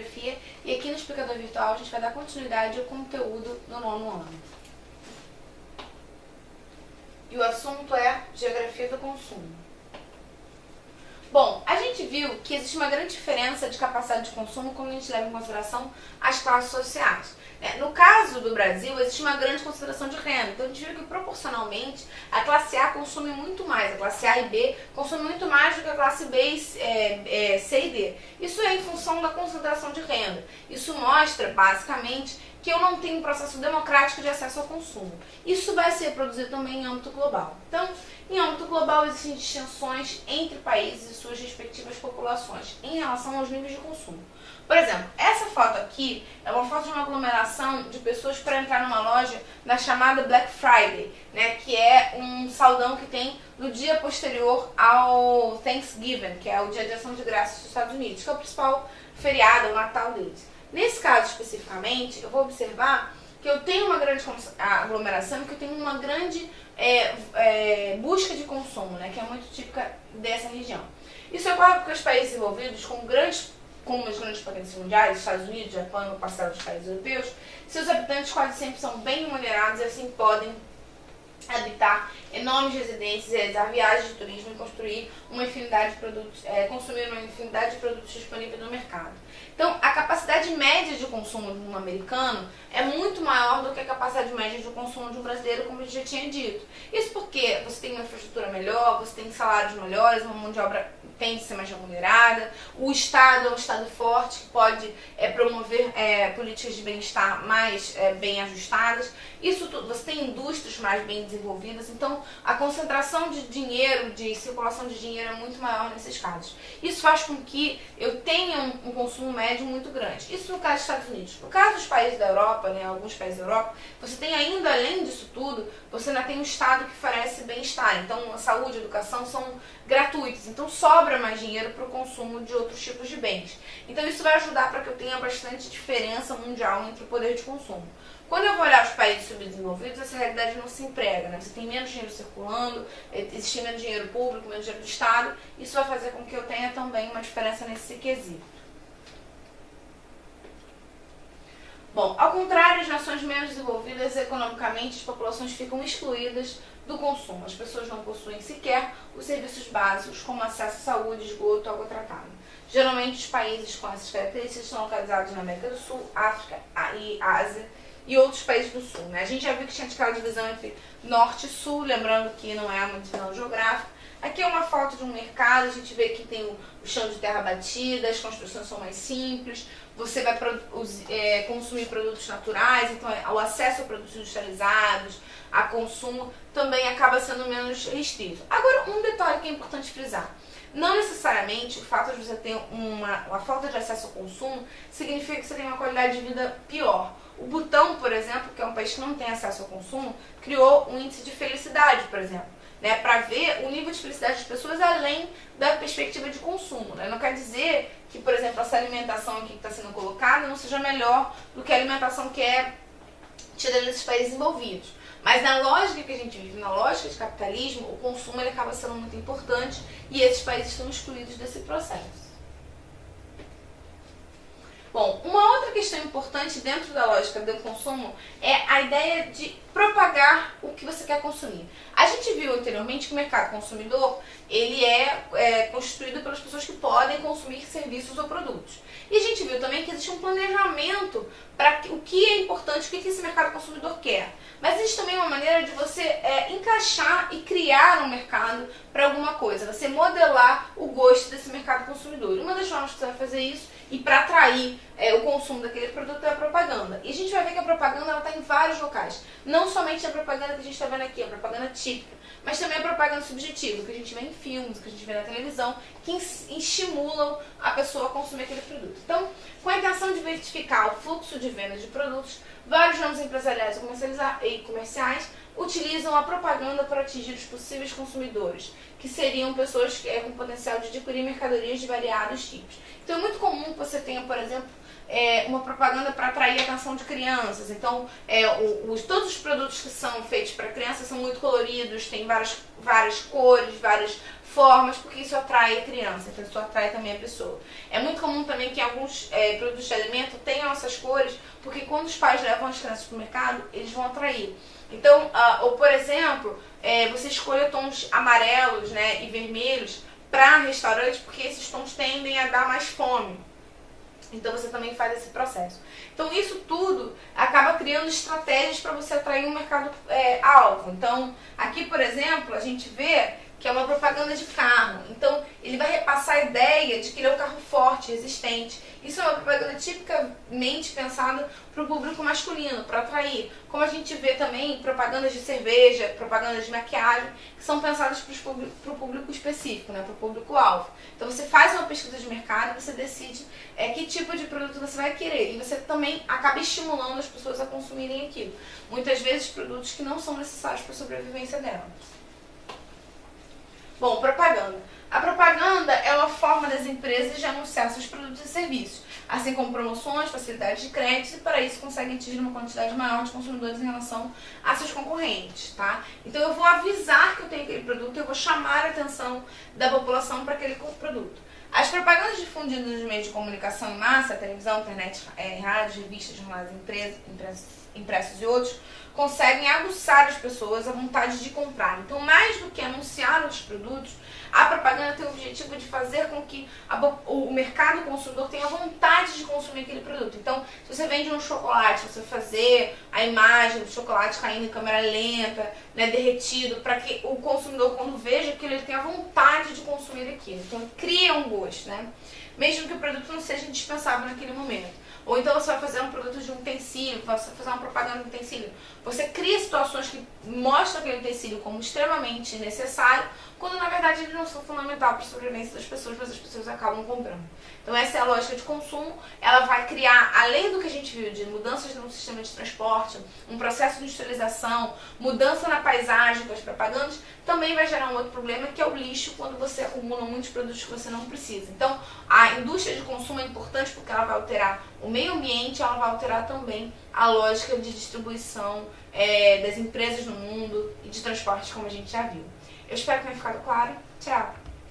Geografia e aqui no Explicador Virtual a gente vai dar continuidade ao conteúdo do 9º ano. E o assunto é Geografia do Consumo. Bom, a gente viu que existe uma grande diferença de capacidade de consumo quando a gente leva em consideração as classes sociais. No caso do Brasil, existe uma grande concentração de renda. Então a gente viu que proporcionalmente a classe A consome muito mais, a classe A e B consome muito mais do que a classe B, C e D. Isso é em função da concentração de renda. Isso mostra, basicamente, que eu não tenho um processo democrático de acesso ao consumo. Isso vai ser produzido também em âmbito global. Então, em âmbito global existem distinções entre países e suas respectivas populações em relação aos níveis de consumo. Por exemplo, essa foto aqui é uma foto de uma aglomeração de pessoas para entrar numa loja na chamada Black Friday, que é um saldão que tem no dia posterior ao Thanksgiving, que é o Dia de Ação de Graças dos Estados Unidos, que é o principal feriado, o Natal deles. Nesse caso especificamente, eu vou observar que eu tenho uma grande aglomeração e que eu tenho uma grande busca de consumo, que é muito típica dessa região. Isso ocorre porque os países envolvidos, como as grandes potências mundiais, Estados Unidos, Japão e uma parcela dos países europeus, seus habitantes quase sempre são bem remunerados e assim podem habitar enormes residências, realizar viagens de turismo e construir uma infinidade de produtos, consumir uma infinidade de produtos disponíveis no mercado. Então, a capacidade média de consumo de um americano é muito maior do que a capacidade média de consumo de um brasileiro, como eu já tinha dito. Isso porque você tem uma infraestrutura melhor, você tem salários melhores, uma mão de obra tem de ser mais remunerada, o Estado é um Estado forte que pode promover políticas de bem-estar mais bem ajustadas. Isso tudo, você tem indústrias mais bem desenvolvidas, então a concentração de dinheiro, de circulação de dinheiro é muito maior nesses casos. Isso faz com que eu tenha um consumo médio muito grande. Isso no caso dos Estados Unidos. No caso dos países da Europa, alguns países da Europa, você tem ainda, além disso tudo, você ainda tem um Estado que oferece bem-estar. Então a saúde e a educação são gratuitos, então sobra mais dinheiro para o consumo de outros tipos de bens. Então isso vai ajudar para que eu tenha bastante diferença mundial entre o poder de consumo. Quando eu vou olhar os países subdesenvolvidos, essa realidade não se emprega, Você tem menos dinheiro circulando, existe menos dinheiro público, menos dinheiro do Estado, isso vai fazer com que eu tenha também uma diferença nesse quesito. Bom, ao contrário, as nações menos desenvolvidas economicamente, as populações ficam excluídas do consumo. As pessoas não possuem sequer os serviços básicos, como acesso à saúde, esgoto, água tratada. Geralmente, os países com essas características são localizados na América do Sul, África e Ásia e outros países do Sul. A gente já viu que tinha aquela divisão entre Norte e Sul, lembrando que não é uma divisão geográfica. Aqui é uma foto de um mercado, a gente vê que tem o chão de terra batida, as construções são mais simples, você vai consumir produtos naturais, então o acesso a produtos industrializados, a consumo, também acaba sendo menos restrito. Agora, um detalhe que é importante frisar. Não necessariamente o fato de você ter uma falta de acesso ao consumo significa que você tem uma qualidade de vida pior. O Butão, por exemplo, que é um país que não tem acesso ao consumo, criou um índice de felicidade, por exemplo, para ver o nível de felicidade das pessoas além da perspectiva de consumo. Não quer dizer que, por exemplo, essa alimentação aqui que está sendo colocada não seja melhor do que a alimentação que é tida nesses países envolvidos. Mas na lógica que a gente vive, na lógica de capitalismo, o consumo ele acaba sendo muito importante e esses países estão excluídos desse processo. Bom, uma outra questão importante dentro da lógica do consumo é a ideia de propagar o que você quer consumir. A gente viu anteriormente que o mercado consumidor ele é constituído pelas pessoas que podem consumir serviços ou produtos. E a gente viu também que existe um planejamento para o que é importante, o que esse mercado consumidor quer. Mas existe também uma maneira de você encaixar e criar um mercado para alguma coisa, você modelar o gosto desse mercado consumidor. E uma das formas que você vai fazer isso e para atrair o consumo daquele produto é a propaganda. E a gente vai ver que a propaganda está em vários locais. Não somente a propaganda que a gente está vendo aqui, a propaganda típica, mas também a propaganda subjetiva, que a gente vê em filmes, que a gente vê na televisão, que estimulam a pessoa a consumir aquele produto. Então, com a intenção de verificar o fluxo de vendas de produtos, vários ramos empresariais e comerciais utilizam a propaganda para atingir os possíveis consumidores, que seriam pessoas com potencial de adquirir mercadorias de variados tipos. Então é muito comum que você tenha, por exemplo, uma propaganda para atrair a atenção de crianças. Então, todos os produtos que são feitos para crianças são muito coloridos, tem várias cores, várias formas, porque isso atrai a criança, então isso atrai também a pessoa. É muito comum também que alguns produtos de alimento tenham essas cores, porque quando os pais levam as crianças para o mercado, eles vão atrair. Então, ou por exemplo, você escolha tons amarelos, né, e vermelhos para restaurantes, porque esses tons tendem a dar mais fome. Então você também faz esse processo. Então isso tudo acaba criando estratégias para você atrair um mercado alvo. Então aqui, por exemplo, a gente vê que é uma propaganda de carro. Então ele vai repassar a ideia de que ele é um carro forte, resistente. Isso é uma propaganda tipicamente pensada para o público masculino, para atrair. Como a gente vê também propagandas de cerveja, propagandas de maquiagem, que são pensadas para o público específico, né, para o público-alvo. Então você faz uma pesquisa de mercado, você decide que tipo de produto você vai querer. E você também acaba estimulando as pessoas a consumirem aquilo. Muitas vezes produtos que não são necessários para a sobrevivência dela. Bom, propaganda. A propaganda é uma forma das empresas de anunciar seus produtos e serviços, assim como promoções, facilidades de crédito, e para isso conseguem atingir uma quantidade maior de consumidores em relação a seus concorrentes, tá? Então eu vou avisar que eu tenho aquele produto, eu vou chamar a atenção da população para aquele produto. As propagandas difundidas nos meios de comunicação em massa, televisão, internet, rádio, revistas, jornais impressos e outros, conseguem aguçar as pessoas a vontade de comprar. Então, mais do que anunciar os produtos, a propaganda tem o objetivo de fazer com que o mercado consumidor tenha vontade de consumir aquele produto. Então, se você vende um chocolate, você fazer a imagem do chocolate caindo em câmera lenta, né, derretido, para que o consumidor, quando veja aquilo, ele tenha vontade de consumir aquilo. Então, cria um gosto, né? Mesmo que o produto não seja indispensável naquele momento. Ou então você vai fazer um produto de um utensílio, você vai fazer uma propaganda de um utensílio. Você cria situações que mostram aquele utensílio como extremamente necessário, quando na verdade ele não são fundamental para a sobrevivência das pessoas, mas as pessoas acabam comprando. Então essa é a lógica de consumo. Ela vai criar, além do que a gente viu de mudanças no sistema de transporte, um processo de industrialização, mudança na paisagem com as propagandas, também vai gerar um outro problema, que é o lixo, quando você acumula muitos produtos que você não precisa. Então a indústria de consumo é importante porque ela vai alterar o meio ambiente, ela vai alterar também a lógica de distribuição das empresas no mundo e de transporte, como a gente já viu. Eu espero que tenha ficado claro. Tchau!